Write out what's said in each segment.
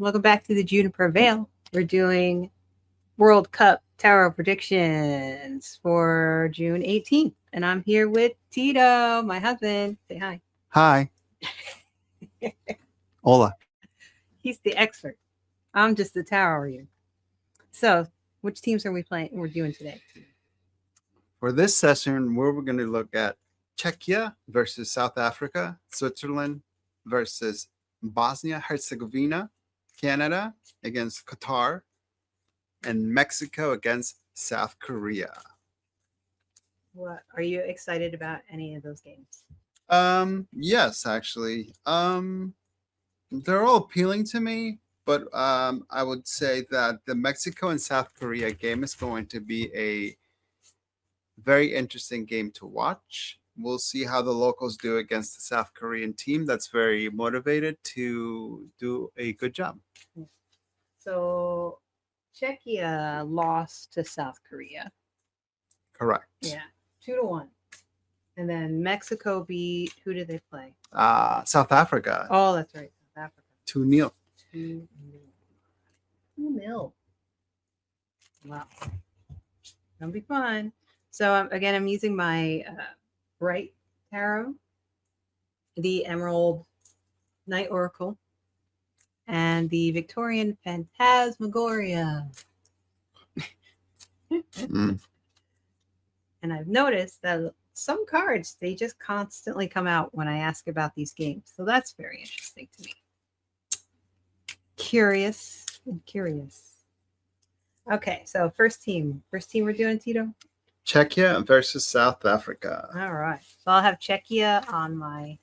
Welcome back to the Juniper Vale. We're doing World Cup Tarot predictions for June 18th. And I'm here with Tito, my husband. Say hi. Hi. Hola. He's the expert. I'm just the tarot reader. So, which teams are we playing? We're doing today. For this session, we're going to look at Czechia versus South Africa, Switzerland versus Bosnia, Herzegovina, Canada against Qatar, and Mexico against South Korea. What are you excited about any of those games? Yes, actually. They're all appealing to me, but I would say that the Mexico and South Korea game is going to be a very interesting game to watch. We'll see how the locals do against the South Korean team that's very motivated to do a good job. So, Czechia lost to South Korea. Correct. Yeah, 2-1. And then Mexico beat, who did they play? South Africa. Oh, that's right. South Africa. 2-0. 2-0. Wow. That'll be fun. So, again, I'm using my Bright Tarot, the Emerald Night Oracle, and the Victorian Phantasmagoria. And I've noticed that some cards, they just constantly come out when I ask about these games. So that's very interesting to me. Curious. Okay, so first team we're doing, Tito? Czechia versus South Africa. All right. So I'll have Czechia on my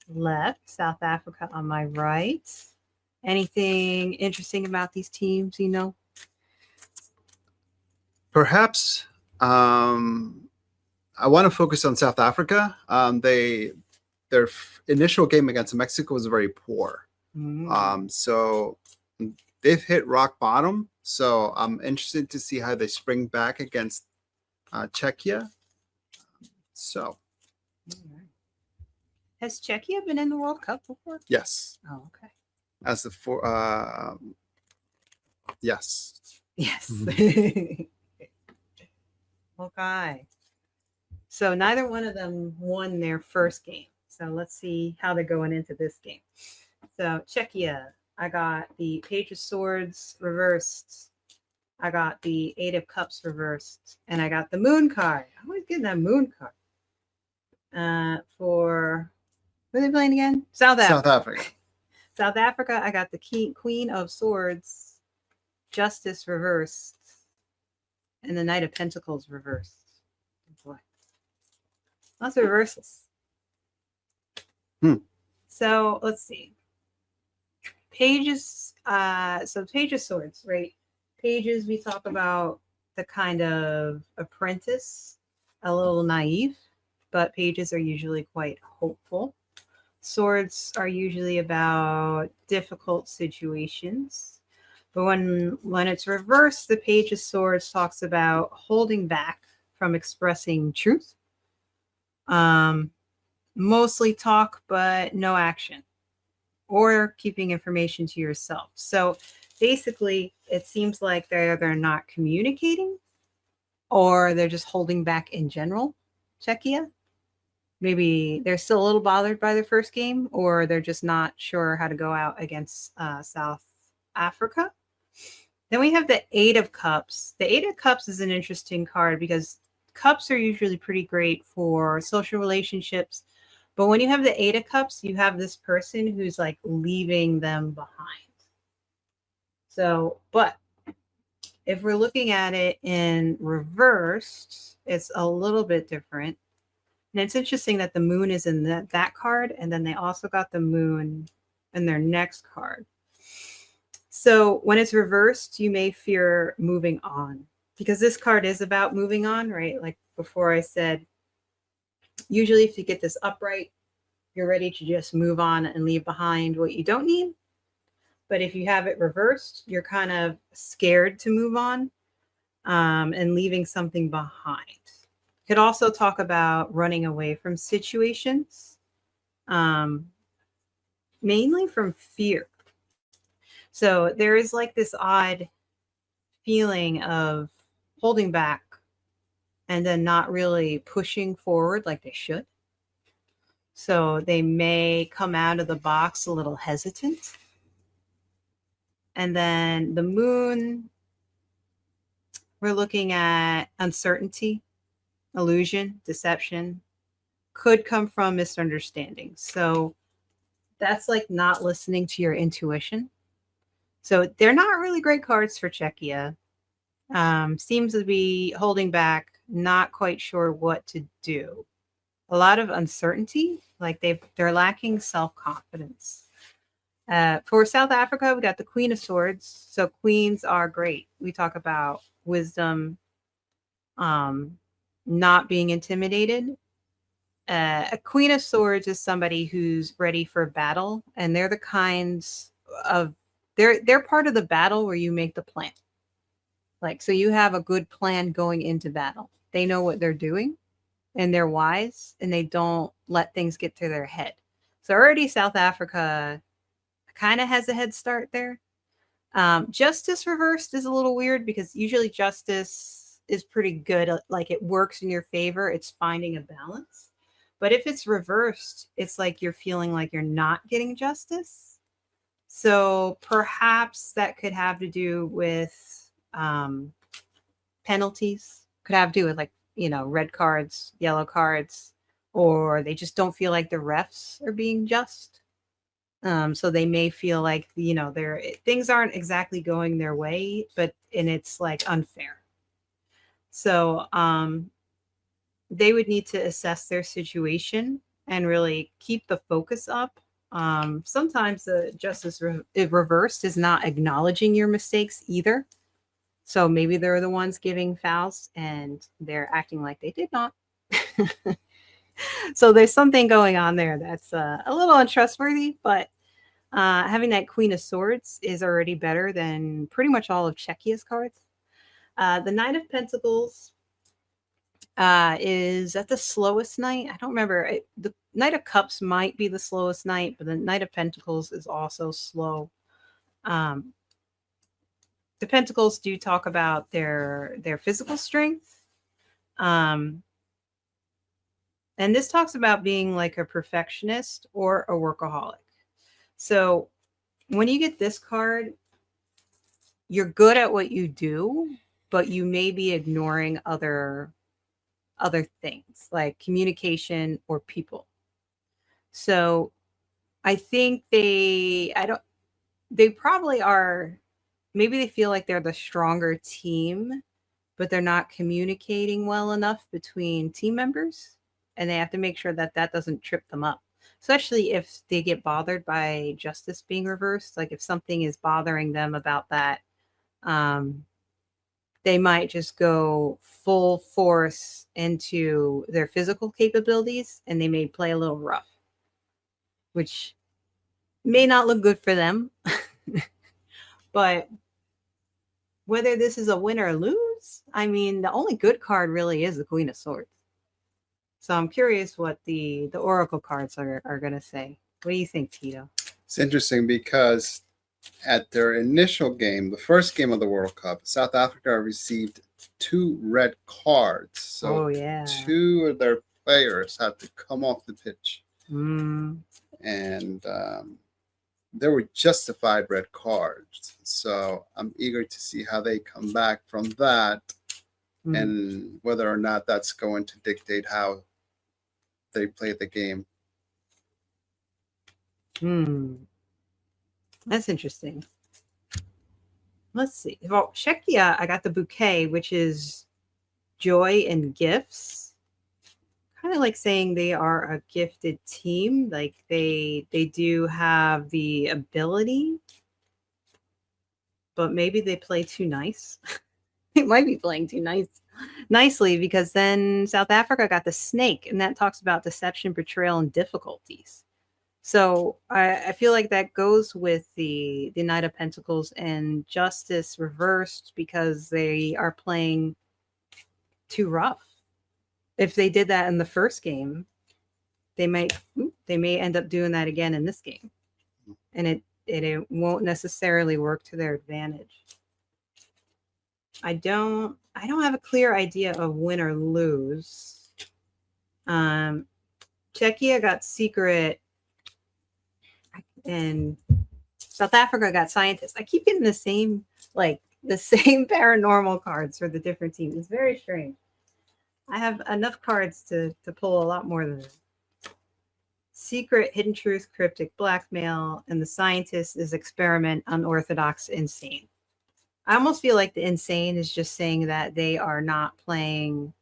left, South Africa on my right. Anything interesting about these teams, you know? Perhaps I want to focus on South Africa. Their initial game against Mexico was very poor. So they've hit rock bottom. So I'm interested to see how they spring back against Czechia. So, has Czechia been in the World Cup before? Yes. Oh, okay. As the yes. Yes. Okay. So neither one of them won their first game. So let's see how they're going into this game. So Czechia, I got the Page of Swords reversed. I got the Eight of Cups reversed. And I got the Moon card. I always get that Moon card. For, who are they playing again? South Africa. South Africa, I got the Queen of Swords, Justice reversed, and the Knight of Pentacles reversed. Oh boy. Lots of reversals. So let's see. Pages, so Page of Swords, right? Pages, we talk about the kind of apprentice, a little naive, but pages are usually quite hopeful. Swords are usually about difficult situations. But when it's reversed, the Page of Swords talks about holding back from expressing truth. Mostly talk, but no action. Or keeping information to yourself. So basically, it seems like they're not communicating, or they're just holding back in general, Czechia. Maybe they're still a little bothered by their first game, or they're just not sure how to go out against South Africa. Then we have the Eight of Cups. The Eight of Cups is an interesting card because cups are usually pretty great for social relationships. But when you have the Eight of Cups, you have this person who's like leaving them behind. So, but if we're looking at it in reversed, it's a little bit different. And it's interesting that the moon is in that card, and then they also got the moon in their next card. So when it's reversed, you may fear moving on, because this card is about moving on, right? Like before I said, usually if you get this upright, you're ready to just move on and leave behind what you don't need. But if you have it reversed, you're kind of scared to move on and leaving something behind. Could also talk about running away from situations, mainly from fear. So there is like this odd feeling of holding back and then not really pushing forward like they should. So they may come out of the box a little hesitant. And then the moon, we're looking at uncertainty, illusion, deception, could come from misunderstanding. So that's like not listening to your intuition. So they're not really great cards for Czechia. Seems to be holding back, not quite sure what to do. A lot of uncertainty, like they're lacking self-confidence. For South Africa, we got the Queen of Swords. So queens are great. We talk about wisdom, not being intimidated. A Queen of Swords is somebody who's ready for battle, and they're the kinds of they're part of the battle where you make the plan. Like, so you have a good plan going into battle. They know what they're doing and they're wise and they don't let things get to their head. So already South Africa kind of has a head start there. Justice reversed is a little weird because usually justice is pretty good. Like it works in your favor. It's finding a balance. But if it's reversed, it's like you're feeling like you're not getting justice. So perhaps that could have to do with penalties, could have to do with like, red cards, yellow cards, or they just don't feel like the refs are being just. So they may feel like, their things aren't exactly going their way, and it's like unfair. So they would need to assess their situation and really keep the focus up. Sometimes the justice reversed is not acknowledging your mistakes either. So maybe they're the ones giving fouls and they're acting like they did not. So there's something going on there that's a little untrustworthy, but having that Queen of Swords is already better than pretty much all of Czechia's cards. The Knight of Pentacles is that the slowest knight? I don't remember. The Knight of Cups might be the slowest knight, but the Knight of Pentacles is also slow. The Pentacles do talk about their physical strength. And this talks about being like a perfectionist or a workaholic. So when you get this card, you're good at what you do, but you may be ignoring other things like communication or people. So I think they probably are, maybe they feel like they're the stronger team, but they're not communicating well enough between team members. And they have to make sure that doesn't trip them up, especially if they get bothered by justice being reversed. Like if something is bothering them about that, they might just go full force into their physical capabilities and they may play a little rough, which may not look good for them. But whether this is a win or lose, I mean, the only good card really is the Queen of Swords. So I'm curious what the Oracle cards are going to say. What do you think, Tito? It's interesting because at their initial game, the first game of the World Cup, South Africa received 2 red cards. So yeah. 2 of their players had to come off the pitch. Mm. And there were justified red cards. So I'm eager to see how they come back from that and whether or not that's going to dictate how they play the game. That's interesting. Let's see. Well, Czechia, I got the bouquet, which is joy and gifts. Kind of like saying they are a gifted team. Like they do have the ability, but maybe they play too nice. They might be playing too nicely because then South Africa got the snake, and that talks about deception, betrayal, and difficulties. So I feel like that goes with the Knight of Pentacles and Justice reversed because they are playing too rough. If they did that in the first game, they may end up doing that again in this game, and it won't necessarily work to their advantage. I don't have a clear idea of win or lose. Czechia got secret, and South Africa got scientist. I keep getting the same paranormal cards for the different teams. It's very strange. I have enough cards to pull a lot more than this. Secret, hidden truth, cryptic, blackmail, and the scientist is experiment, unorthodox, insane. I almost feel like the insane is just saying that they are not playing.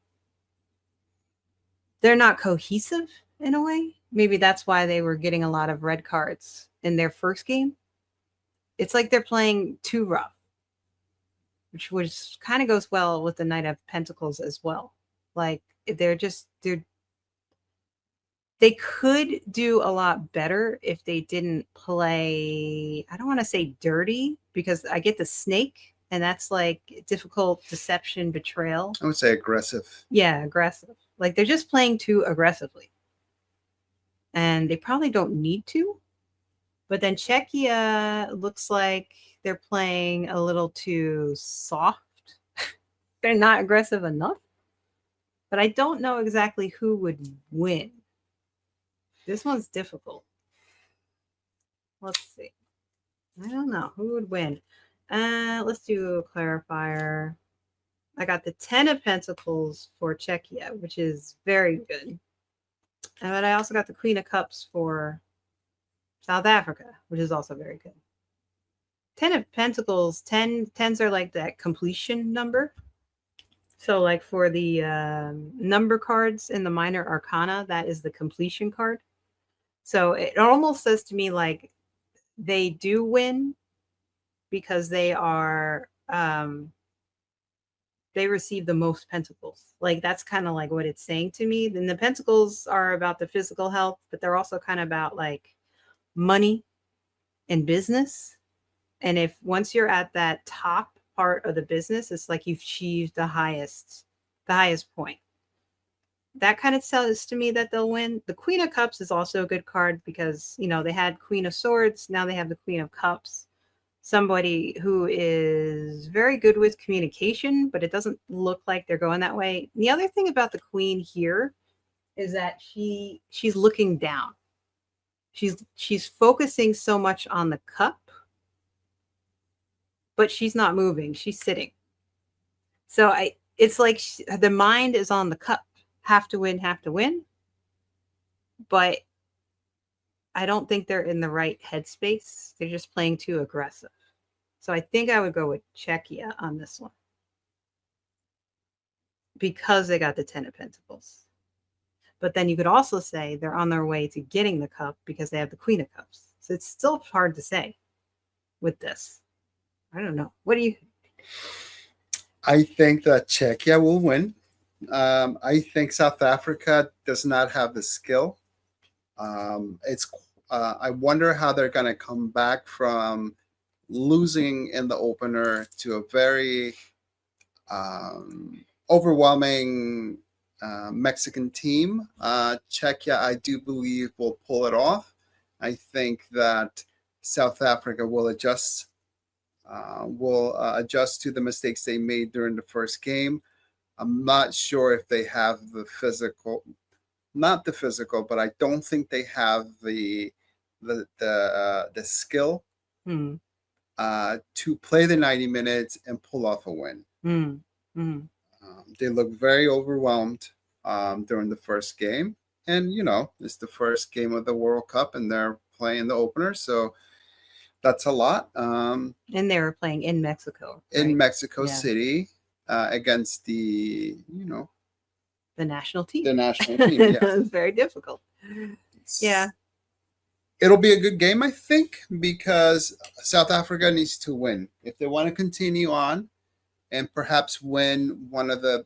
They're not cohesive in a way. Maybe that's why they were getting a lot of red cards in their first game. It's like they're playing too rough, which kind of goes well with the Knight of Pentacles as well. Like they could do a lot better if they didn't play, I don't want to say dirty, because I get the snake, and that's like difficult, deception, betrayal. I would say aggressive. Yeah, aggressive. Like they're just playing too aggressively. And they probably don't need to. But then Czechia looks like they're playing a little too soft. They're not aggressive enough. But I don't know exactly who would win. This one's difficult. Let's see. I don't know. Who would win? Let's do a clarifier. I got the 10 of Pentacles for Czechia, which is very good. But I also got the Queen of Cups for South Africa, which is also very good. 10 of Pentacles, 10s are like that completion number. So like for the number cards in the minor arcana, that is the completion card. So it almost says to me like they do win because they are they receive the most pentacles. Like that's kind of like what it's saying to me. Then the pentacles are about the physical health, but they're also kind of about like money and business. And if once you're at that top part of the business, it's like you've achieved the highest point. That kind of says to me that they'll win. The Queen of Cups is also a good card because, you know, they had Queen of Swords. Now they have the Queen of Cups. Somebody who is very good with communication, but it doesn't look like they're going that way. And the other thing about the Queen here is that she's looking down. She's focusing so much on the cup, but she's not moving. She's sitting. So it's like the mind is on the cup. Have to win. But I don't think they're in the right headspace. They're just playing too aggressive. So I think I would go with Czechia on this one because they got the 10 of Pentacles. But then you could also say they're on their way to getting the cup because they have the Queen of Cups. So it's still hard to say with this. I don't know. What do you think? I think that Czechia will win. I think South Africa does not have the skill. I wonder how they're going to come back from losing in the opener to a very overwhelming Mexican team. Czechia, I do believe, will pull it off. I think that South Africa will adjust to the mistakes they made during the first game. I'm not sure if they have the physical, not the physical, but I don't think they have the skill to play the 90 minutes and pull off a win. They look very overwhelmed during the first game. And, you know, it's the first game of the World Cup and they're playing the opener. So that's a lot. And they were playing in Mexico. Right? In Mexico City against the national team. The national team, yeah. It was very difficult. Yeah. It'll be a good game, I think, because South Africa needs to win. If they want to continue on and perhaps win one of the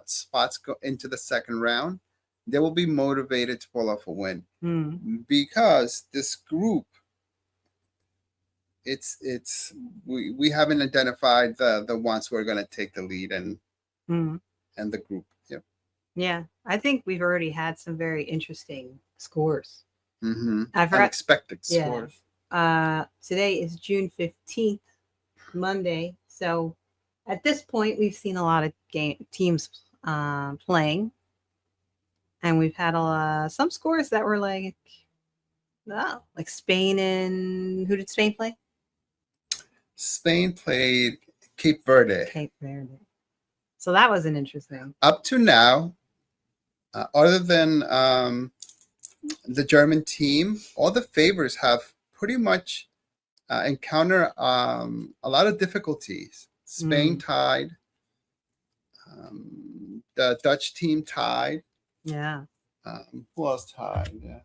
spots go into the second round, they will be motivated to pull off a win. Because this group, we haven't identified the ones who are going to take the lead and the group. Yeah, I think we've already had some very interesting scores. I forgot unexpected scores. Today is June 15th, Monday. So at this point, we've seen a lot of teams playing, and we've had some scores that were like, oh, like Spain and who did Spain play? Spain played Cape Verde. Cape Verde. So that was an interesting. Up to now, other than the German team, all the favorites have pretty much encountered a lot of difficulties. Spain tied. The Dutch team tied. Yeah. Who else tied? Yeah.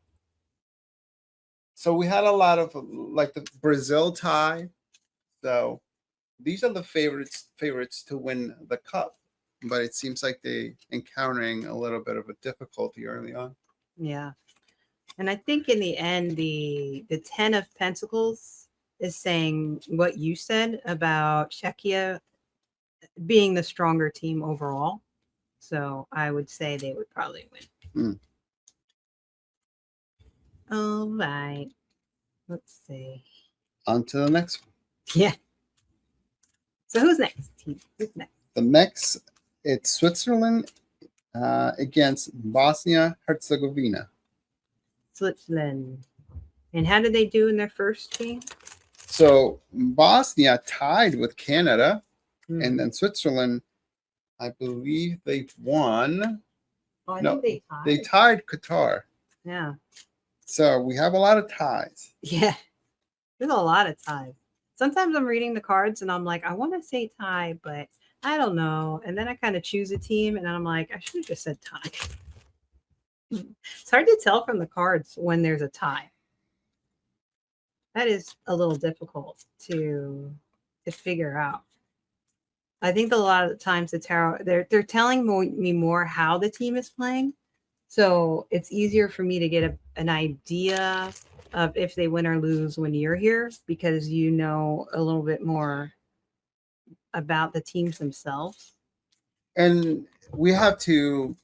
So we had a lot of like the Brazil tie. So these are the favorites to win the cup. But it seems like they encountering a little bit of a difficulty early on. Yeah. And I think in the end, the 10 of Pentacles is saying what you said about Czechia being the stronger team overall. So I would say they would probably win. All right. Let's see. On to the next one. Yeah. So who's next? Who's next? The next, it's Switzerland against Bosnia Herzegovina. Switzerland. And how did they do in their first game? So Bosnia tied with Canada, and then Switzerland, I believe they won. Oh, I think they tied Qatar. Yeah. So we have a lot of ties. Yeah. There's a lot of ties. Sometimes I'm reading the cards and I'm like, I want to say tie, but I don't know. And then I kind of choose a team and I'm like, I should have just said tie. It's hard to tell from the cards when there's a tie. That is a little difficult to figure out. I think a lot of the times the tarot, they're telling me more how the team is playing. So it's easier for me to get an idea of if they win or lose when you're here, because you know a little bit more about the teams themselves. And we have to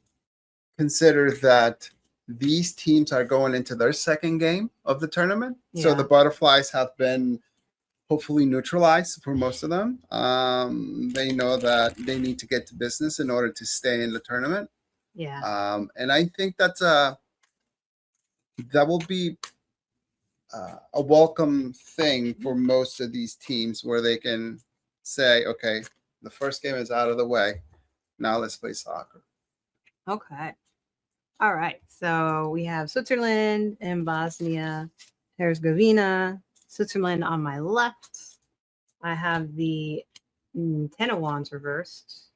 consider that these teams are going into their second game of the tournament. Yeah. So the butterflies have been hopefully neutralized for most of them. They know that they need to get to business in order to stay in the tournament. Yeah. And I think that will be a welcome thing for most of these teams, where they can say, okay, the first game is out of the way. Now let's play soccer. Okay. All right. So we have Switzerland and Bosnia Herzegovina. Switzerland on my left. I have the 10 of Wands reversed.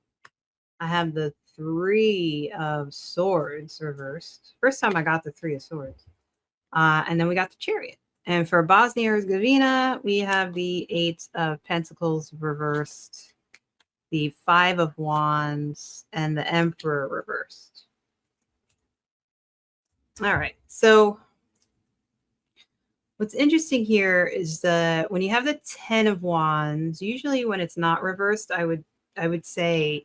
I have the 3 of Swords reversed. First time I got the 3 of Swords. And then we got the Chariot. And for Bosnia Herzegovina, we have the 8 of Pentacles reversed, the 5 of Wands, and the Emperor reversed. All right. So what's interesting here is when you have the 10 of Wands, usually when it's not reversed, I would say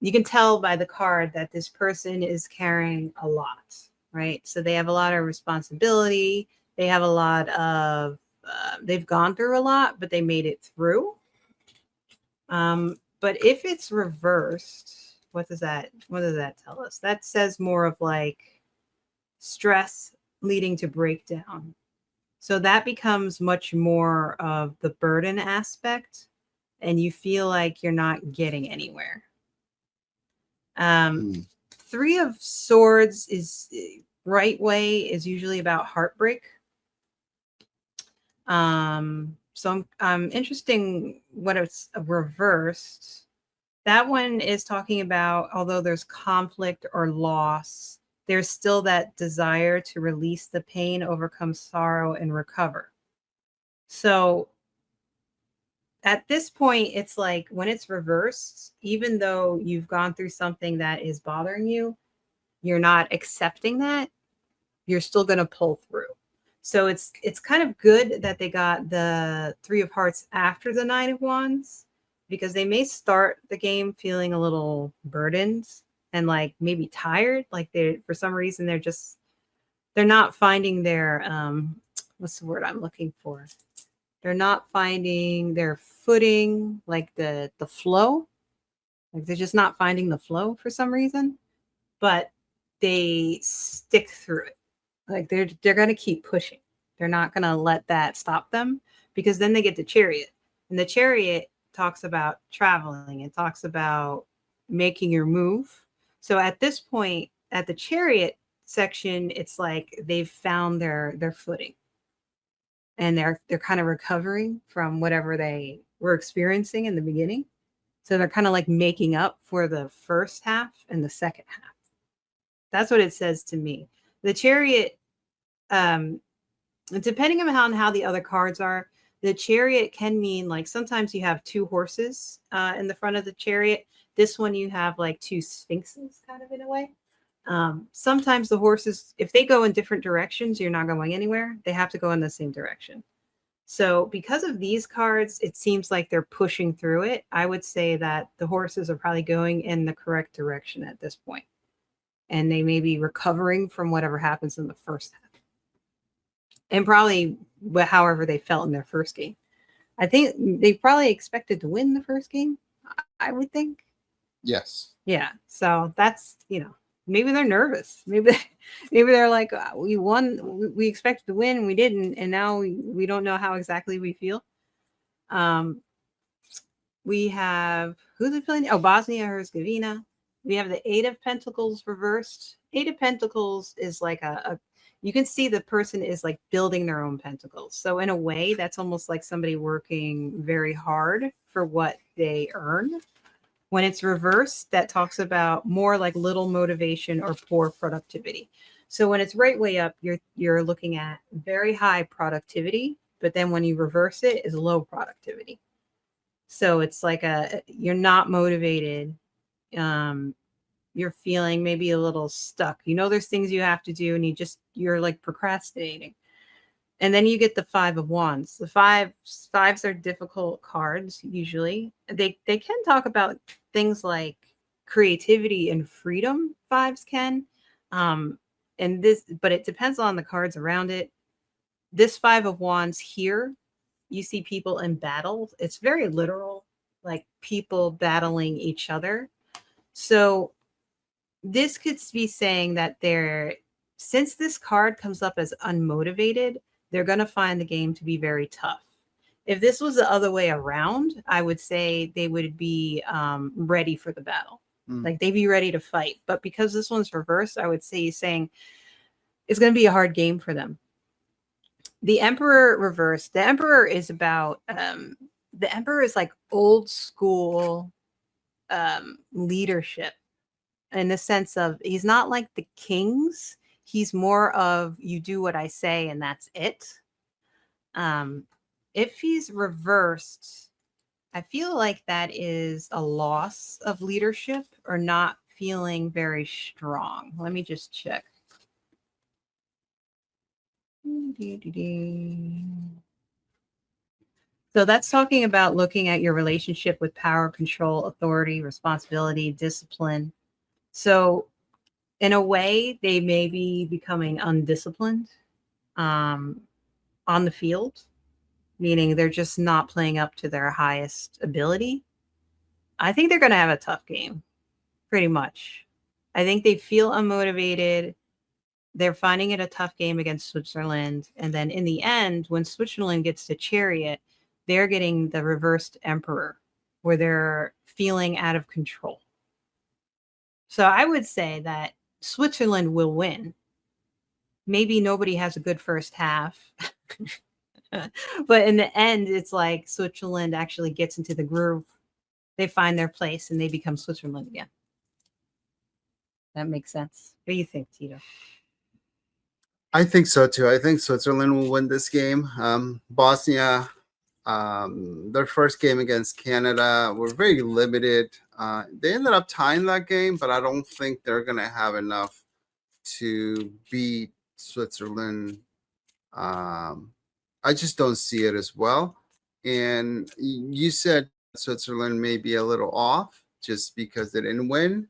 you can tell by the card that this person is carrying a lot, right? So they have a lot of responsibility. They have a lot of, they've gone through a lot, but they made it through. But if it's reversed, what does that tell us? That says more of like stress leading to breakdown. So that becomes much more of the burden aspect, and you feel like you're not getting anywhere. 3 of Swords is right way is usually about heartbreak. So I'm interesting what it's reversed. That one is talking about, although there's conflict or loss, there's still that desire to release the pain, overcome sorrow, and recover. So at this point, it's like when it's reversed, even though you've gone through something that is bothering you, you're not accepting that, you're still going to pull through. So it's kind of good that they got the 3 of Hearts after the 9 of Wands, because they may start the game feeling a little burdened and like maybe tired. Like for some reason, they're not finding their, what's the word I'm looking for? They're not finding their footing, like the flow. Like they're just not finding the flow for some reason, but they stick through it. Like they're going to keep pushing. They're not going to let that stop them, because then they get the chariot. And the chariot talks about traveling. It talks about making your move. So at this point, at the chariot section, it's like they've found their footing, and they're kind of recovering from whatever they were experiencing in the beginning. So they're kind of like making up for the first half and the second half. That's what it says to me. The chariot, depending on how the other cards are, the chariot can mean like sometimes you have two horses in the front of the chariot. This one you have like two sphinxes, kind of in a way. Sometimes the horses, if they go in different directions, you're not going anywhere. They have to go in the same direction. So because of these cards, it seems like they're pushing through it. I would say that the horses are probably going in the correct direction at this point, and they may be recovering from whatever happens in the first half, and probably however they felt in their first game. I think they probably expected to win the first game, I would think. Yes. Yeah. So that's, maybe they're nervous. Maybe they're like, we won, we expected to win, and we didn't, and now we don't know how exactly we feel. We have, who's it playing? Oh, Bosnia Herzegovina. We have the Eight of Pentacles reversed. Eight of Pentacles is like you can see the person is like building their own pentacles. So in a way, that's almost like somebody working very hard for what they earn. When it's reversed, that talks about more like little motivation or poor productivity. So when it's right way up, you're looking at very high productivity, but then when you reverse it, is low productivity. So it's like you're not motivated. You're feeling maybe a little stuck. There's things you have to do, and you're like procrastinating. And then you get the Five of Wands. The fives are difficult cards usually. They can talk about things like creativity and freedom. Fives can, but it depends on the cards around it. This Five of Wands here, you see people in battle. It's very literal, like people battling each other. So this could be saying that since this card comes up as unmotivated, they're going to find the game to be very tough. If this was the other way around, I would say they would be ready for the battle. Like they'd be ready to fight. But because this one's reversed, I would say he's saying it's going to be a hard game for them. The Emperor reversed. The Emperor is about, the Emperor is like old school leadership, in the sense of he's not like the kings. He's more of, you do what I say and that's it. If he's reversed, I feel like that is a loss of leadership or not feeling very strong. Let me just check. So that's talking about looking at your relationship with power, control, authority, responsibility, discipline. So in a way, they may be becoming undisciplined on the field, meaning they're just not playing up to their highest ability. I think they're going to have a tough game, pretty much. I think they feel unmotivated. They're finding it a tough game against Switzerland. And then in the end, when Switzerland gets to Chariot, they're getting the reversed Emperor, where they're feeling out of control. So I would say that Switzerland will win. Maybe nobody has a good first half. But in the end, it's like Switzerland actually gets into the groove. They find their place and they become Switzerland again. That makes sense. What do you think, Tito? I think so too. I think Switzerland will win this game. Bosnia, their first game against Canada were very limited. They ended up tying that game, but I don't think they're going to have enough to beat Switzerland. I just don't see it as well. And you said Switzerland may be a little off just because they didn't win.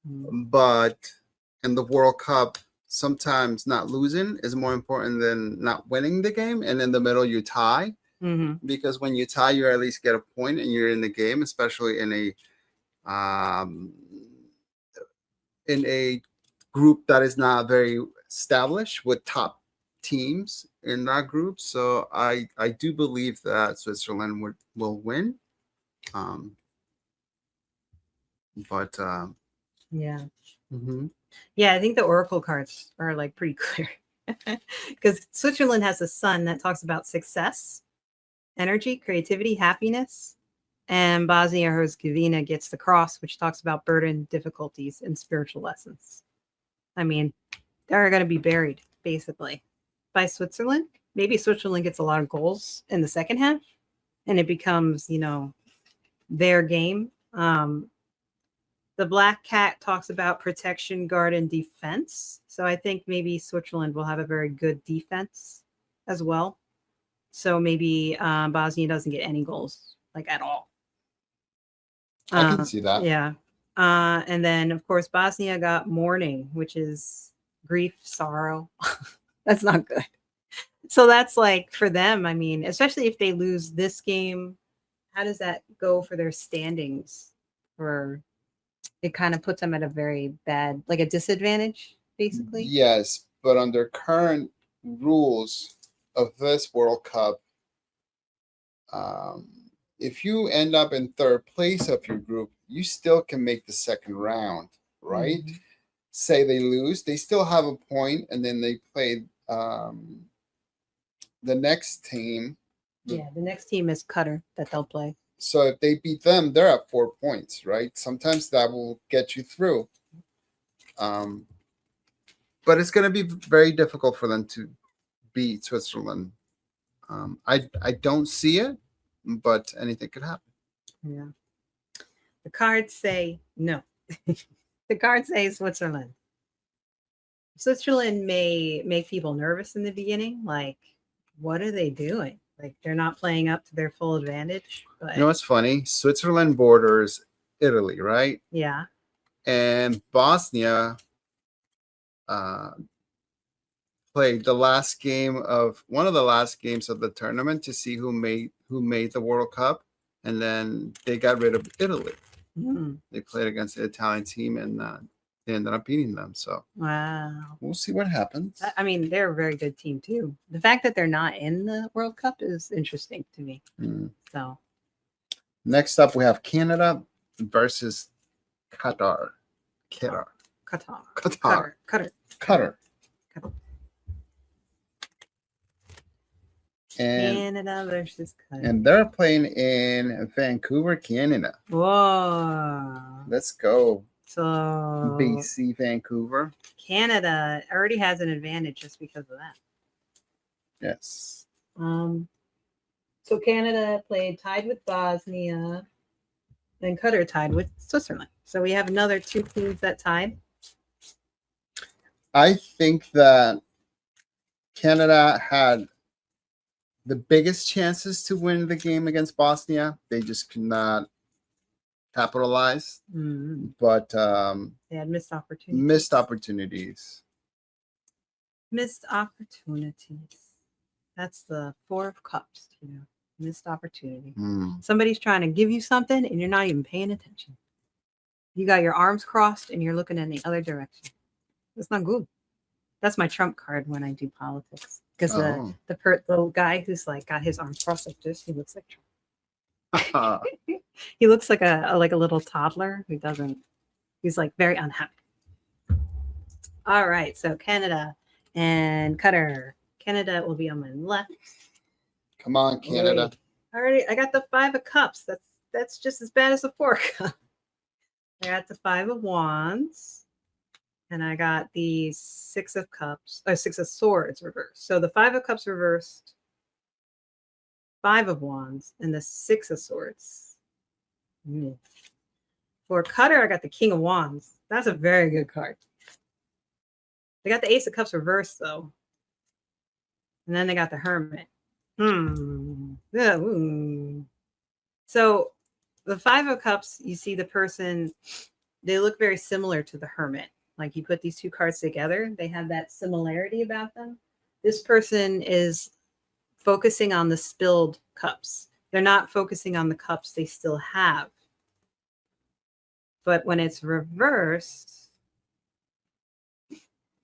But in the World Cup, sometimes not losing is more important than not winning the game, and in the middle you tie, because when you tie, you at least get a point and you're in the game, especially um, in a group that is not very established with top teams in that group. So I do believe that Switzerland will win. Um, but Yeah. mhm. Yeah, I think the oracle cards are like pretty clear. Because Switzerland has a sun that talks about success, energy, creativity, happiness. And Bosnia Herzegovina gets the cross, which talks about burden, difficulties, and spiritual lessons. I mean, they're going to be buried, basically, by Switzerland. Maybe Switzerland gets a lot of goals in the second half, and it becomes, their game. The Black Cat talks about protection, guard, and defense. So I think maybe Switzerland will have a very good defense as well. So maybe Bosnia doesn't get any goals, like at all. I can see that. Yeah. And then, of course, Bosnia got mourning, which is grief, sorrow. That's not good. So that's like for them, I mean, especially if they lose this game, how does that go for their standings? Or it kind of puts them at a very bad, like a disadvantage, basically. Yes, but under current rules of this World Cup, if you end up in third place of your group, you still can make the second round, right? Mm-hmm. Say they lose, they still have a point, and then they play the next team. Yeah, the next team is Qatar that they'll play. So if they beat them, they're at 4 points, right? Sometimes that will get you through. But it's going to be very difficult for them to beat Switzerland. I don't see it, but anything could happen. Yeah. The cards say no. The cards say Switzerland. Switzerland may make people nervous in the beginning. Like, what are they doing? Like, they're not playing up to their full advantage. But You know what's funny? Switzerland borders Italy, right? yeah. And Bosnia played the last game of one of the last games of the tournament to see who made the World Cup, and then they got rid of Italy. Mm. They played against the Italian team, and they ended up beating them. So Wow. we'll see what happens. I mean, they're a very good team too. The fact that they're not in the World Cup is interesting to me. So next up, we have Canada versus Qatar. Qatar. And Canada versus Qatar. And they're playing in Vancouver, Canada. Whoa. Let's go. So BC Vancouver. Canada already has an advantage just because of that. Yes. So Canada tied with Bosnia, and Qatar tied with Switzerland. So we have another two teams that tied. I think that Canada had the biggest chances to win the game against Bosnia. They just could not capitalize. Mm-hmm. But they had missed opportunities. Missed opportunities. That's the 4 of Cups, missed opportunity. Somebody's trying to give you something and you're not even paying attention. You got your arms crossed and you're looking in the other direction. That's not good. That's my trump card when I do politics. Because the guy who's like got his arms crossed like this, he looks like Trump. He looks like a little toddler who doesn't. He's like very unhappy. All right, so Canada and Qatar. Canada will be on my left. Come on, Canada. I got the 5 of Cups. That's just as bad as the 4 of Cups. I got the 5 of Wands. And I got the 6 of Cups, 6 of Swords reversed. So the 5 of Cups reversed, 5 of Wands, and the 6 of Swords. For Qatar, I got the King of Wands. That's a very good card. They got the Ace of Cups reversed, though. And then they got the Hermit. So the 5 of Cups, you see the person, they look very similar to the Hermit. Like you put these two cards together, they have that similarity about them. This person is focusing on the spilled cups. They're not focusing on the cups they still have. But when it's reversed,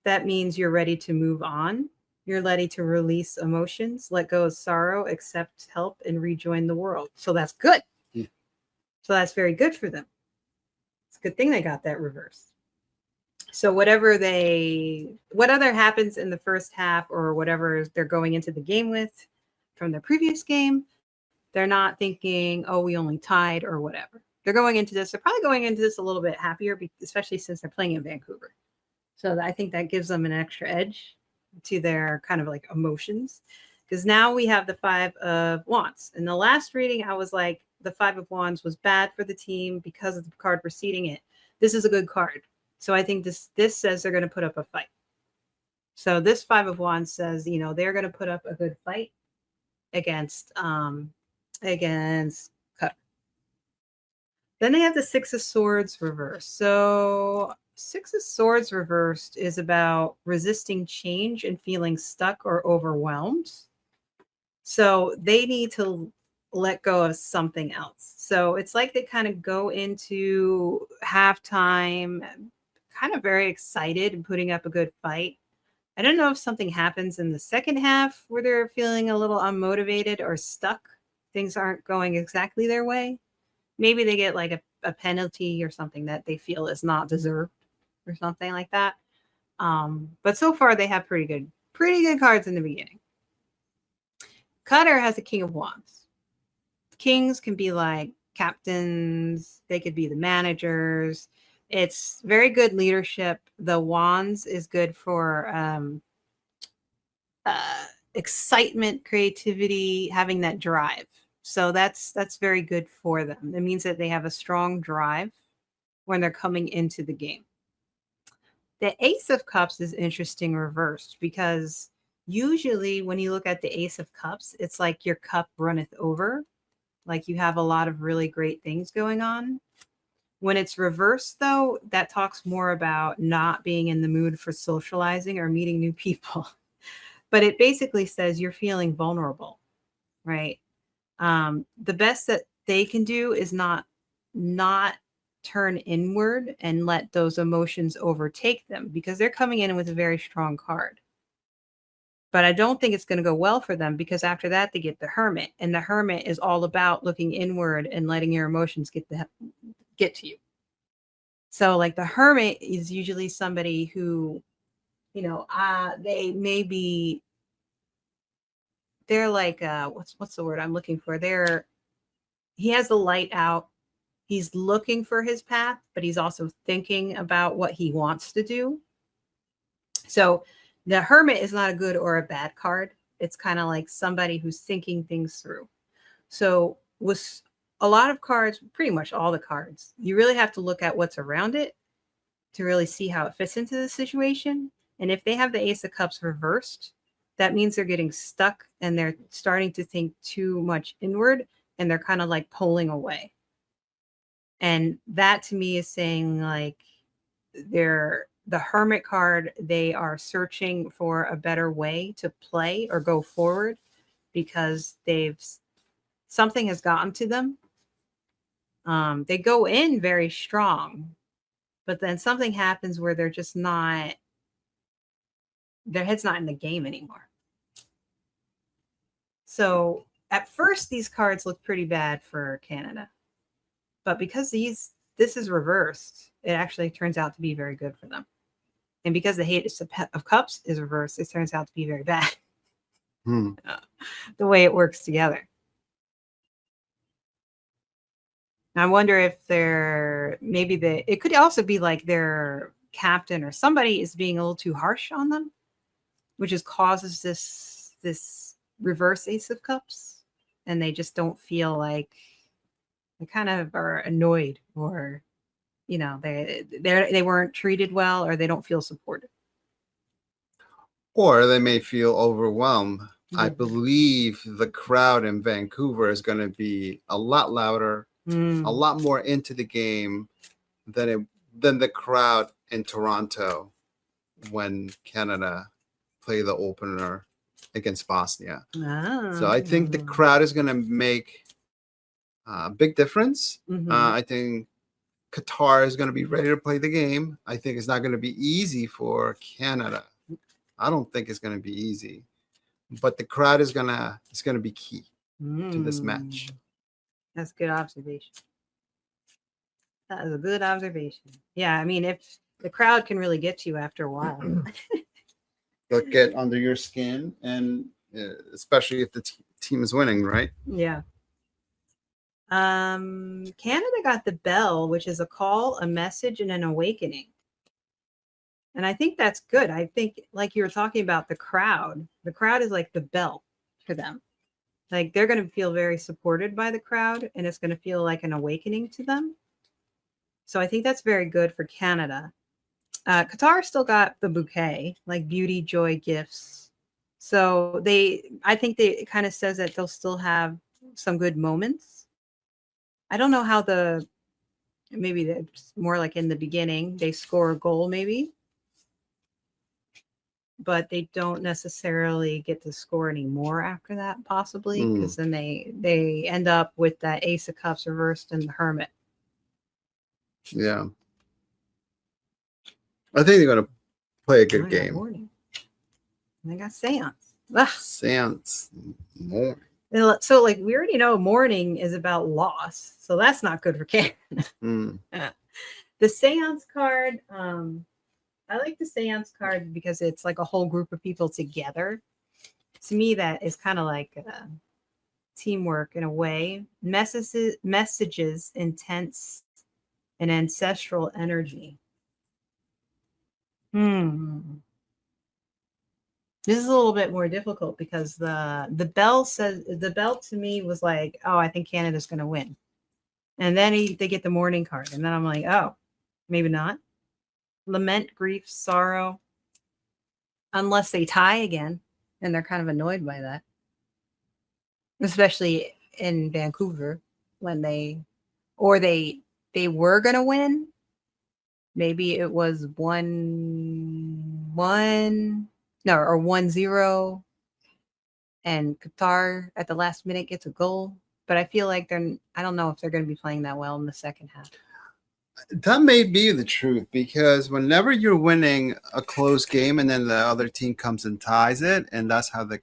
that means you're ready to move on. You're ready to release emotions, let go of sorrow, accept help, and rejoin the world. So that's good. Yeah. So that's very good for them. It's a good thing they got that reversed. So whatever happens in the first half or whatever they're going into the game with from the previous game, they're not thinking, oh, we only tied or whatever. They're probably going into this a little bit happier, especially since they're playing in Vancouver. So I think that gives them an extra edge to their kind of like emotions. Because now we have the 5 of Wands. In the last reading, I was like, the 5 of Wands was bad for the team because of the card preceding it. This is a good card. So I think this says they're going to put up a fight. So this 5 of Wands says, they're going to put up a good fight against Qatar. Then they have the 6 of Swords reversed. So 6 of Swords reversed is about resisting change and feeling stuck or overwhelmed. So they need to let go of something else. So it's like they kind of go into halftime kind of very excited and putting up a good fight. I don't know if something happens in the second half where they're feeling a little unmotivated or stuck. Things aren't going exactly their way. Maybe they get like a penalty or something that they feel is not deserved or something like that. But so far they have pretty good cards in the beginning. Qatar has the King of Wands. Kings can be like captains. They could be the managers. It's very good leadership. The Wands is good for excitement, creativity, having that drive. So that's very good for them. It means that they have a strong drive when they're coming into the game. The Ace of Cups is interesting reversed because usually when you look at the Ace of Cups, it's like your cup runneth over. Like you have a lot of really great things going on. When it's reversed, though, that talks more about not being in the mood for socializing or meeting new people. But it basically says you're feeling vulnerable, right? The best that they can do is not turn inward and let those emotions overtake them because they're coming in with a very strong card. But I don't think it's going to go well for them because after that they get the Hermit, and the Hermit is all about looking inward and letting your emotions get to you. So like the Hermit is usually somebody who, they may be, they're like, what's the word I'm looking for? He has the light out. He's looking for his path, but he's also thinking about what he wants to do. So the Hermit is not a good or a bad card. It's kind of like somebody who's thinking things through. So with a lot of cards, pretty much all the cards, you really have to look at what's around it to really see how it fits into the situation. And if they have the Ace of Cups reversed, that means they're getting stuck and they're starting to think too much inward and they're kind of like pulling away. And that to me is saying like the Hermit card, they are searching for a better way to play or go forward because something has gotten to them. They go in very strong, but then something happens where they're just not, their head's not in the game anymore. So at first, these cards look pretty bad for Canada, but because this is reversed, it actually turns out to be very good for them. And because the Ace of Cups is reversed, it turns out to be very bad. The way it works together. I wonder if it could also be like their captain or somebody is being a little too harsh on them, which causes this reverse Ace of Cups, and they just don't feel like, they kind of are annoyed, or they weren't treated well, or they don't feel supported, or they may feel overwhelmed. I Mhm. believe the crowd in Vancouver is going to be a lot louder, a lot more into the game than the crowd in Toronto when Canada play the opener against Bosnia. So I think the crowd is going to make a big difference. I think Qatar is going to be ready to play the game. I think it's not going to be easy for Canada. I don't think it's going to be easy, but the crowd is going to be key to this match. That's a good observation. That is a good observation. Yeah, I mean, if the crowd can really get to you after a while. They'll get under your skin, and especially if the team is winning, right? Yeah. Canada got the bell, which is a call, a message, and an awakening. And I think that's good. I think, like you were talking about, the crowd is like the bell for them. Like they're going to feel very supported by the crowd, and it's going to feel like an awakening to them. So I think that's very good for Canada. Qatar still got the bouquet, like beauty, joy, gifts. So I think it kind of says that they'll still have some good moments. I don't know how maybe it's more like in the beginning, they score a goal maybe, but they don't necessarily get to score any more after that, possibly, because then they end up with that Ace of Cups reversed and the Hermit. Yeah. I think they're going to play a good game. Morning. They got Seance. Ugh. Seance. Morning. So, like, we already know morning is about loss. So that's not good for Canada. The Seance card, I like the Seance card because it's like a whole group of people together. To me, that is kind of like teamwork in a way. Messages, intense, and ancestral energy. This is a little bit more difficult because the bell to me was like, oh, I think Canada's going to win. And then they get the morning card. And then I'm like, oh, maybe not. Lament, grief, sorrow. Unless they tie again. And they're kind of annoyed by that. Especially in Vancouver when they were going to win. Maybe it was 1-1. No, or 1-0, and Qatar at the last minute gets a goal. But I feel like I don't know if they're going to be playing that well in the second half. That may be the truth, because whenever you're winning a close game and then the other team comes and ties it, and that's how the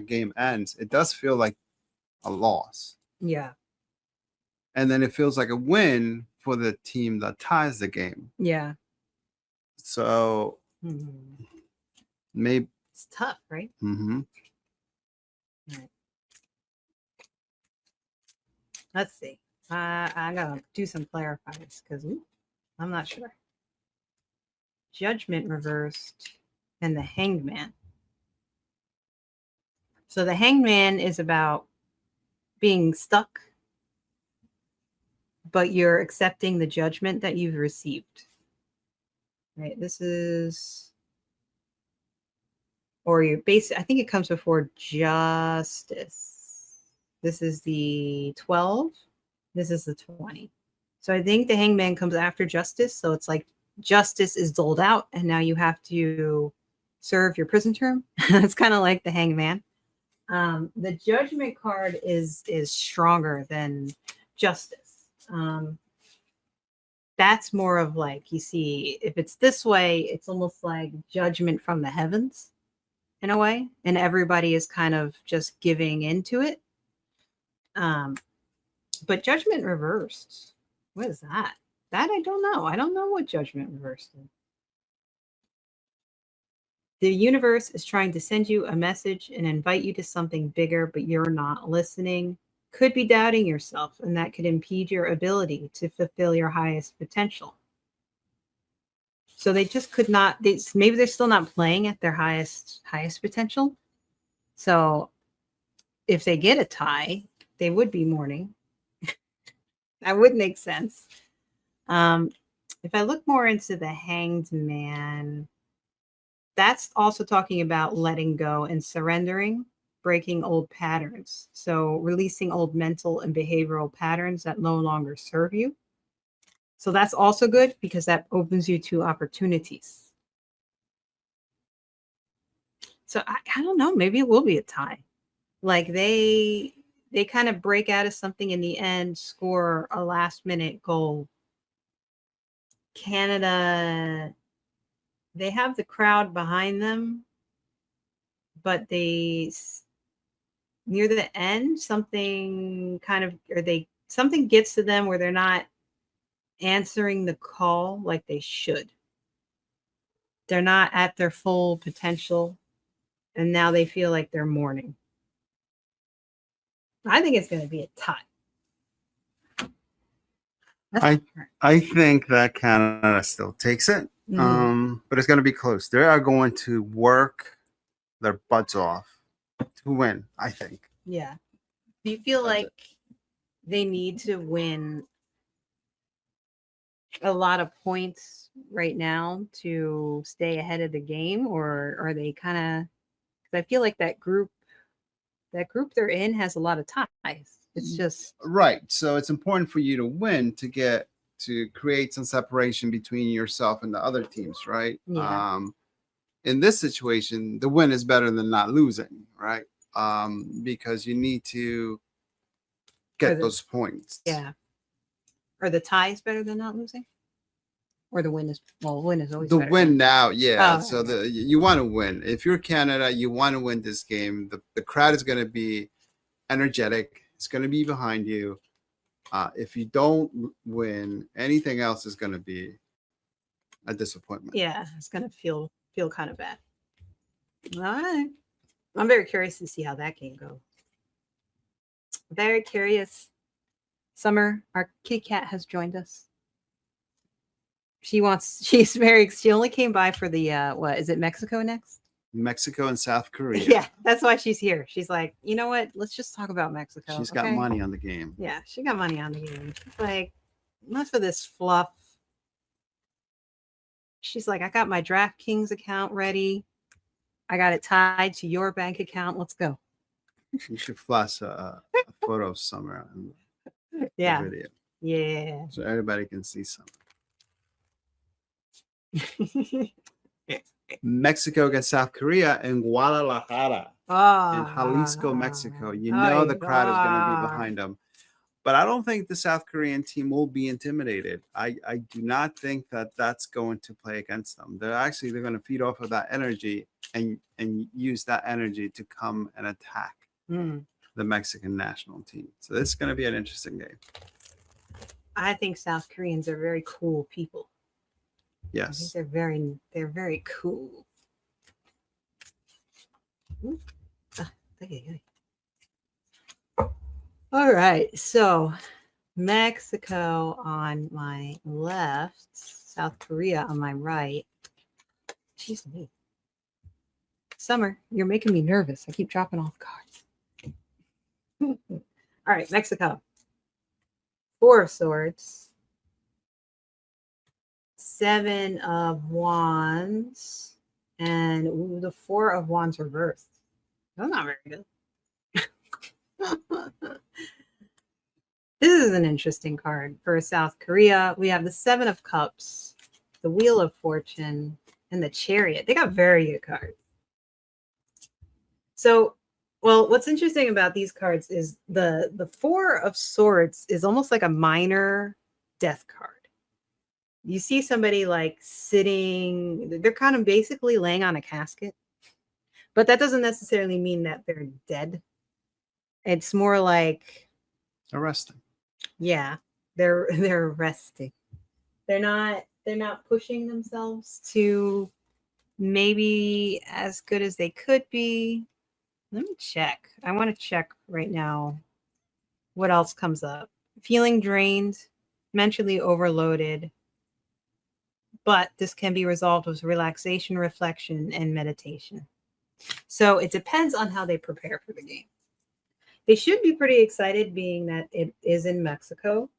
game ends, it does feel like a loss. Yeah. And then it feels like a win for the team that ties the game. Yeah. So... maybe it's tough, right? All right. Let's see. I gotta do some clarifiers because I'm not sure. Judgment reversed and the Hanged Man. So the Hanged Man is about being stuck, but you're accepting the judgment that you've received. Right. This is. Or your base, I think it comes before justice. This is the 12. This is the 20. So I think the Hangman comes after justice. So it's like justice is doled out, and now you have to serve your prison term. It's kind of like the Hangman. The Judgment card is stronger than justice. That's more of like, you see, if it's this way, it's almost like judgment from the heavens. In a way, and everybody is kind of just giving into it. But judgment reversed. What is that? That I don't know. I don't know what judgment reversed is. The universe is trying to send you a message and invite you to something bigger, but you're not listening. Could be doubting yourself, and that could impede your ability to fulfill your highest potential. So they just could not. Maybe they're still not playing at their highest potential. So if they get a tie, they would be mourning. That would make sense. If I look more into the Hanged Man, that's also talking about letting go and surrendering, breaking old patterns. So releasing old mental and behavioral patterns that no longer serve you. So that's also good because that opens you to opportunities. So I don't know, maybe it will be a tie. Like they kind of break out of something in the end, score a last minute goal. Canada, they have the crowd behind them, but near the end something kind of or they something gets to them where they're not answering the call like they should. They're not at their full potential, and now they feel like they're mourning. I think it's going to be a tie. I think that Canada still takes it, but it's going to be close. They are going to work their butts off to win, I think. Yeah. Do you feel like they need to win a lot of points right now to stay ahead of the game, or are they kind of? Because I feel like that group they're in has a lot of ties. It's just right. So it's important for you to win to create some separation between yourself and the other teams, right? Yeah. In this situation, the win is better than not losing, right? Because you need to get those points. Yeah. Are the ties better than not losing? Or the win is win is always the better. Win now, yeah. Oh, so you want to win. If you're Canada, you want to win this game. The crowd is going to be energetic. It's going to be behind you. If you don't win, anything else is going to be a disappointment. Yeah, it's going to feel kind of bad. All right. I'm very curious to see how that game goes. Very curious. Summer, our kitty cat, has joined us. She only came by for the what is it, Mexico next? Mexico and South Korea. Yeah, that's why she's here. She's like, you know what? Let's just talk about Mexico. She's got money on the game. Yeah, she got money on the game. She's like, enough of this fluff. She's like, I got my DraftKings account ready. I got it tied to your bank account. Let's go. You should flash a photo of Summer in the video. Yeah. So everybody can see Summer. Mexico against South Korea in Guadalajara, in Jalisco, Mexico. You know the crowd is going to be behind them. But I don't think the South Korean team will be intimidated. I do not think that that's going to play against them. They're going to feed off of that energy and use that energy to come and attack the Mexican national team. So this is going to be an interesting game. I think South Koreans are very cool people. Yes. I think they're very cool. All right, so Mexico on my left, South Korea on my right. Jeez me. Summer, you're making me nervous. I keep dropping off cards. All right, Mexico. 4 of Swords. 7 of Wands. And the 4 of Wands reversed. That's not very good. This is an interesting card for South Korea. We have the 7 of Cups, the Wheel of Fortune, and the Chariot. They got very good cards. So, well, what's interesting about these cards is the 4 of Swords is almost like a minor death card. You see somebody like sitting, they're kind of basically laying on a casket, but that doesn't necessarily mean that they're dead. It's more like arresting. Yeah, they're resting. They're not pushing themselves to maybe as good as they could be. Let me check. I want to check right now what else comes up. Feeling drained, mentally overloaded, but this can be resolved with relaxation, reflection, and meditation. So it depends on how they prepare for the game. They should be pretty excited being that it is in Mexico.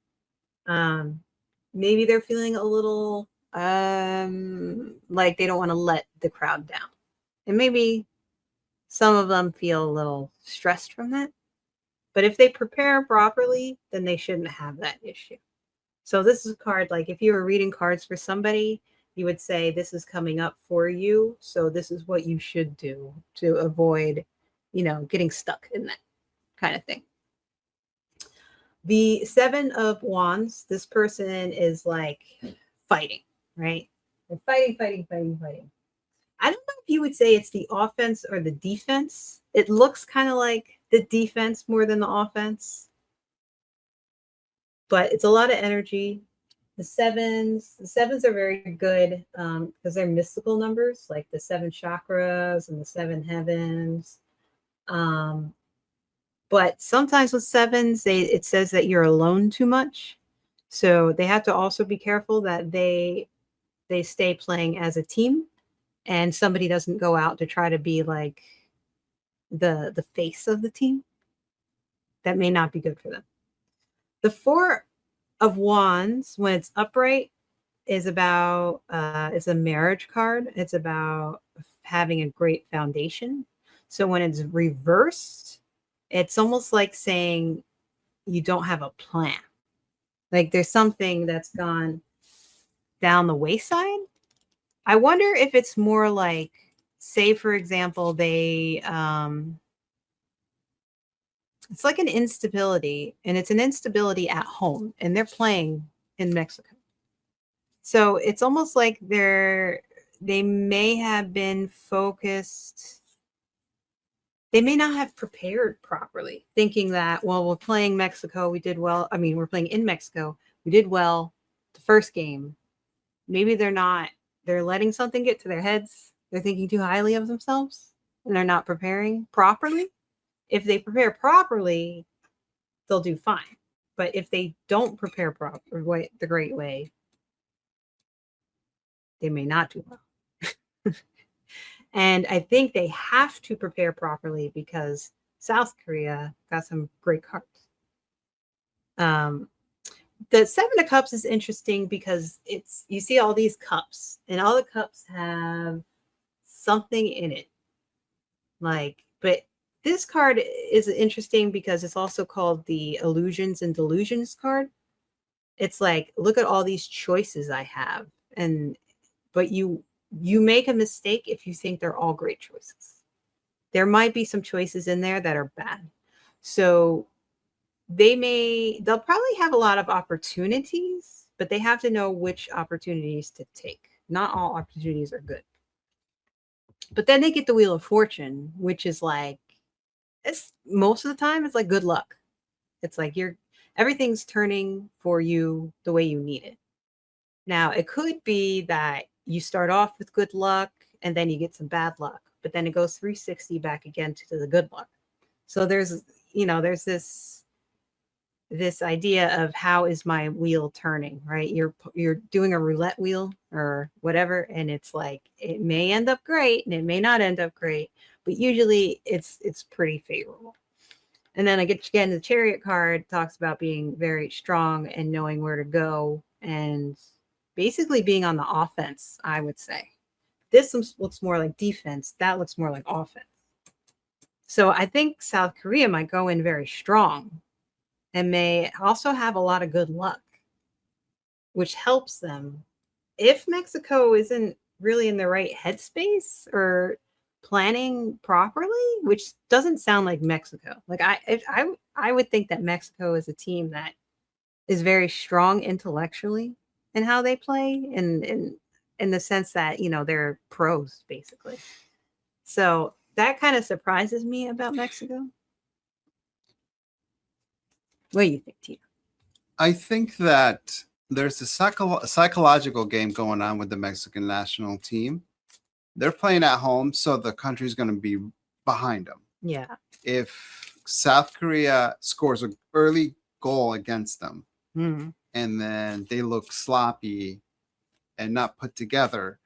Maybe they're feeling a little like they don't want to let the crowd down. And maybe some of them feel a little stressed from that. But if they prepare properly, then they shouldn't have that issue. So this is a card, like if you were reading cards for somebody, you would say this is coming up for you. So this is what you should do to avoid, getting stuck in that kind of thing. The Seven of Wands, this person is like fighting, right? They're fighting, fighting, fighting, fighting. I don't know if you would say it's the offense or the defense. It looks kind of like the defense more than the offense, but it's a lot of energy. The sevens are very good because they're mystical numbers, like the seven chakras and the seven heavens. But sometimes with sevens, it says that you're alone too much. So they have to also be careful that they stay playing as a team and somebody doesn't go out to try to be like the face of the team. That may not be good for them. The Four of Wands, when it's upright, is about it's a marriage card. It's about having a great foundation. So when it's reversed, it's almost like saying you don't have a plan. Like there's something that's gone down the wayside. I wonder if it's more like, say for example, it's like an instability, and it's an instability at home, and they're playing in Mexico. So it's almost like they may have been focused. They may not have prepared properly, thinking that, well, we're playing Mexico. We did well. I mean, we're playing in Mexico. We did well the first game. Maybe they're letting something get to their heads. They're thinking too highly of themselves and they're not preparing properly. If they prepare properly, they'll do fine. But if they don't prepare the great way, they may not do well. And I think they have to prepare properly because South Korea got some great cards. The Seven of Cups is interesting because you see all these cups, and all the cups have something in it. But this card is interesting because it's also called the Illusions and Delusions card. It's like, look at all these choices I have, but you make a mistake if you think they're all great choices. There might be some choices in there that are bad. So they'll probably have a lot of opportunities, but they have to know which opportunities to take. Not all opportunities are good. But then they get the Wheel of Fortune, which is like, it's most of the time it's like good luck. It's like everything's turning for you the way you need it. Now, it could be that you start off with good luck and then you get some bad luck, but then it goes 360 back again to the good luck. So there's this idea of how is my wheel turning, right? You're doing a roulette wheel or whatever, and it's like it may end up great and it may not end up great, but usually it's pretty favorable. And then again, the Chariot card talks about being very strong and knowing where to go and basically being on the offense, I would say. This looks more like defense. That looks more like offense. So I think South Korea might go in very strong and may also have a lot of good luck, which helps them. If Mexico isn't really in the right headspace or planning properly, which doesn't sound like Mexico. Like I would think that Mexico is a team that is very strong intellectually in how they play, and in the sense that they're pros basically. So that kind of surprises me about Mexico. What do you think, Tito? I think that there's a psychological game going on with the Mexican national team. They're playing at home, so the country's going to be behind them. Yeah. If South Korea scores an early goal against them, and then they look sloppy and not put together,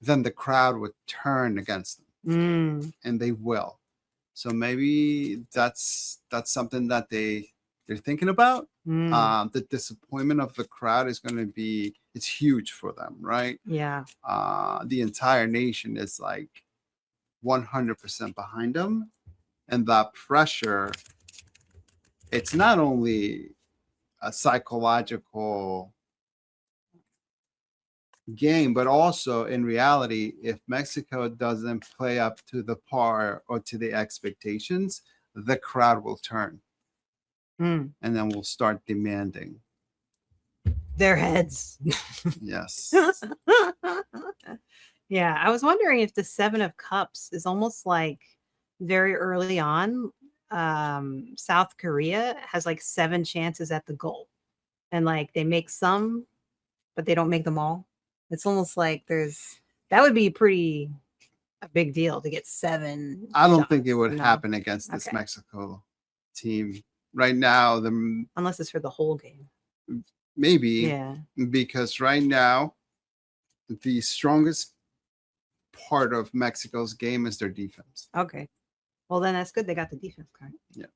then the crowd would turn against them, and they will. So maybe that's something that they're thinking about. The disappointment of the crowd is going to be, it's huge for them, right? Yeah. The entire nation is like 100% behind them, and that pressure, it's not only a psychological game, but also in reality, if Mexico doesn't play up to the par or to the expectations, the crowd will turn Mm. and then we'll start demanding. Their heads. Yes. Yeah, I was wondering if the Seven of Cups is almost like very early on. South Korea has like 7 chances at the goal, and like they make some, but they don't make them all. It's almost like that would be pretty a big deal to get 7. I don't think it shots. would No, happen against this Okay. Mexico team right now. Unless it's for the whole game. Maybe Yeah. because right now the strongest part of Mexico's game is their defense. Okay. Well, then that's good. They got the defense card. Yeah.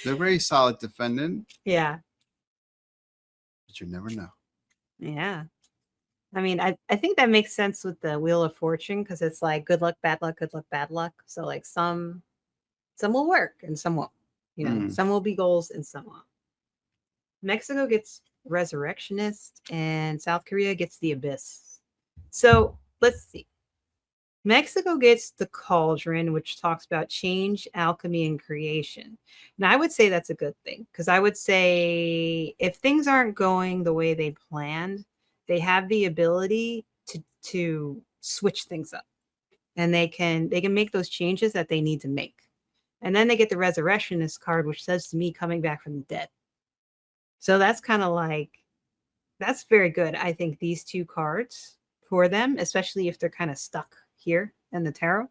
They're very solid defending, Yeah. but you never know. Yeah. I mean, I think that makes sense with the Wheel of Fortune because it's like good luck, bad luck, good luck, bad luck. So like some will work and some won't. You know, some will be goals and some won't. Mexico gets Resurrectionist and South Korea gets the Abyss. So let's see. Mexico gets the Cauldron, which talks about change, alchemy, and creation. And I would say that's a good thing because I would say if things aren't going the way they planned, they have the ability to switch things up, and they can make those changes that they need to make. And then they get the Resurrectionist card, which says to me coming back from the dead. So that's kind of like that's very good. I think these 2 cards for them, especially if they're kind of stuck here in the tarot.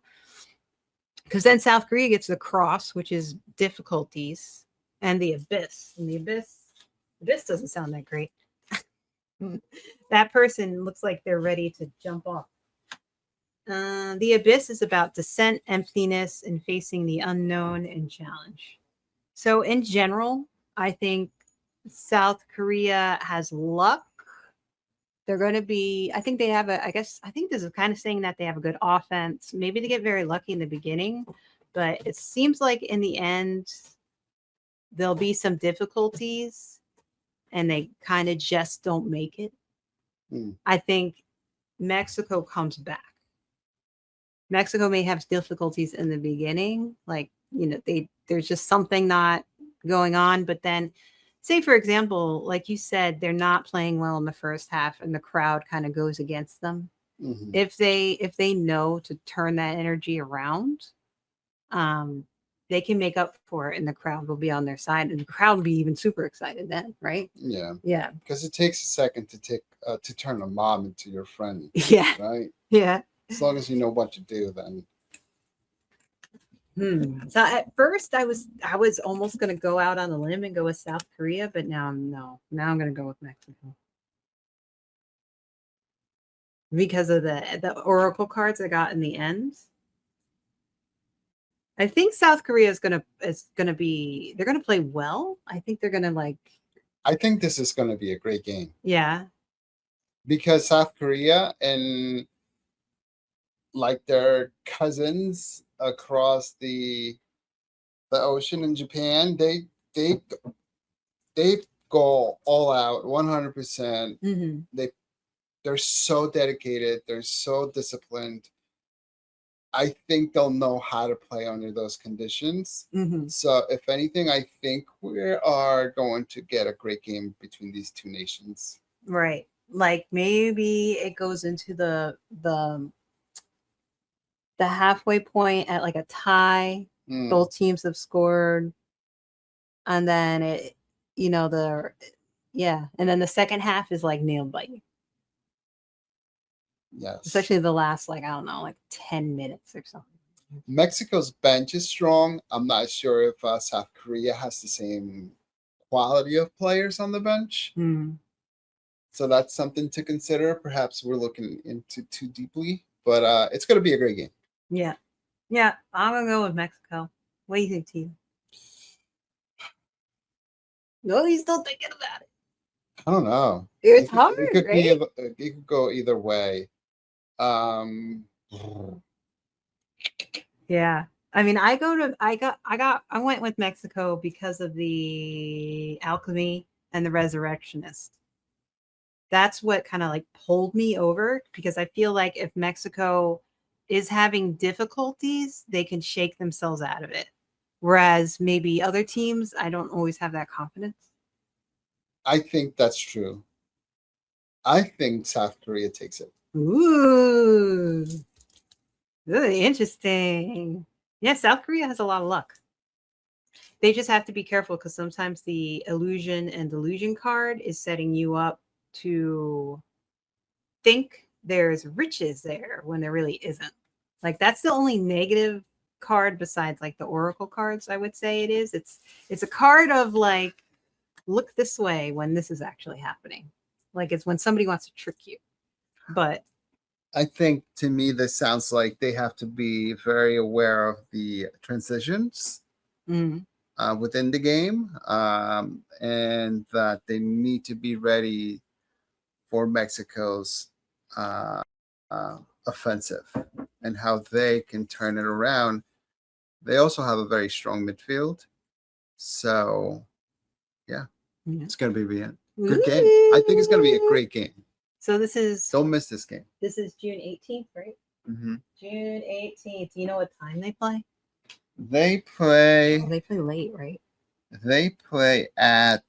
Because then South Korea gets the Cross, which is difficulties, and the Abyss. And the Abyss doesn't sound that great. That person looks like they're ready to jump off. The Abyss is about descent, emptiness, and facing the unknown and challenge. So in general, I think South Korea has luck. They're going to be, I think they have I think this is kind of saying that they have a good offense. Maybe they get very lucky in the beginning, but it seems like in the end, there'll be some difficulties and they kind of just don't make it. I think Mexico comes back. Mexico may have difficulties in the beginning. Like, you know, there's just something not going on, but then say, for example, like you said, they're not playing well in the first half and the crowd kind of goes against them. Mm-hmm. If they know to turn that energy around, they can make up for it and the crowd will be on their side and the crowd will be even super excited then, right? Yeah. Yeah. Because it takes a second to turn a mom into your friend. Yeah. Right? Yeah. As long as you know what to do, then. So at first I was almost going to go out on a limb and go with South Korea, but now I'm going to go with Mexico because of the oracle cards I got in the end. I think South Korea is going to be, they're going to play well. I think they're going to I think this is going to be a great game. Yeah. Because South Korea and like their cousins across the ocean in Japan, they go all out 100%. Mm-hmm. They're so dedicated, they're so disciplined. I think they'll know how to play under those conditions. Mm-hmm. So if anything, I think we are going to get a great game between these 2 nations. Right. Like maybe it goes into the halfway point at like a tie. Both teams have scored. And then and then the second half is like nail biting. Yes. Especially the last, like, I don't know, like 10 minutes or something. Mexico's bench is strong. I'm not sure if South Korea has the same quality of players on the bench. So that's something to consider. Perhaps we're looking into too deeply, but it's going to be a great game. Yeah. Yeah, I'm going to go with Mexico. What do you think, Tito? No, he's still thinking about it. I don't know. It's hard, right? It could go either way. Yeah. I mean, I went with Mexico because of the alchemy and the resurrectionist. That's what kind of like pulled me over because I feel like if Mexico is having difficulties, they can shake themselves out of it. Whereas maybe other teams, I don't always have that confidence. I think that's true. I think South Korea takes it. Ooh, really interesting. Yeah, South Korea has a lot of luck. They just have to be careful because sometimes the illusion and delusion card is setting you up to think there's riches there when there really isn't. Like that's the only negative card besides like the oracle cards, I would say it is. It's a card of like look this way when this is actually happening. Like it's when somebody wants to trick you. But I think to me, this sounds like they have to be very aware of the transitions mm, within the game, and that they need to be ready for Mexico's uh, offensive and how they can turn it around. They also have a very strong midfield. So, yeah, yeah. it's going to be a good game. I think it's going to be a great game. So this is Don't miss this game. June 18th, right? Mm-hmm. June 18th. Do you know what time they play? They play. Oh, they play late, right? They play at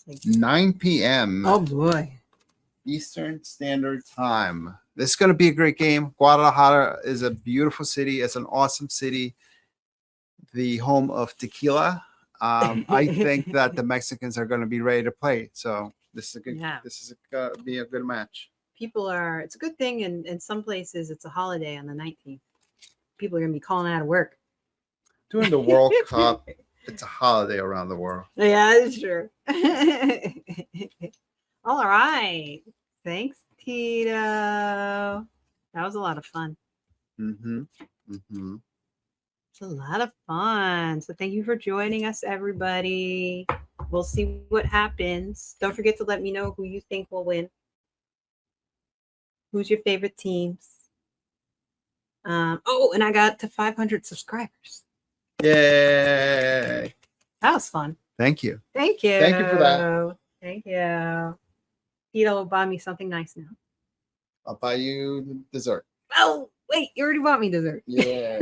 Like, 9 p.m. oh boy. Eastern Standard Time. This is going to be a great game. Guadalajara is a beautiful city. It's an awesome city. The home of tequila. I think that the Mexicans are going to be ready to play. So this is a good. Yeah. This is going to be a good match. People are. It's a good thing, in some places it's a holiday on the 19th. People are going to be calling out of work During the World Cup, it's a holiday around the world. Yeah, that's true. All right. Thanks, Tito. That was a lot of fun. Mm-hmm. Mm-hmm. It's a lot of fun. So thank you for joining us, everybody. We'll see what happens. Don't forget to let me know who you think will win. Who's your favorite teams? Oh, and I got to 500 subscribers. Yay! That was fun. Thank you. Thank you. Thank you for that. Thank you. Tito will buy me something nice now. I'll buy you dessert. Oh, wait, you already bought me dessert. Yeah.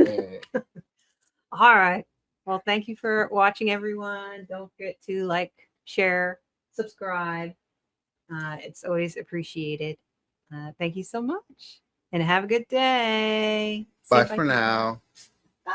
All right. Well, thank you for watching, everyone. Don't forget to like, share, subscribe. It's always appreciated. Thank you so much and have a good day. Bye for now. Bye.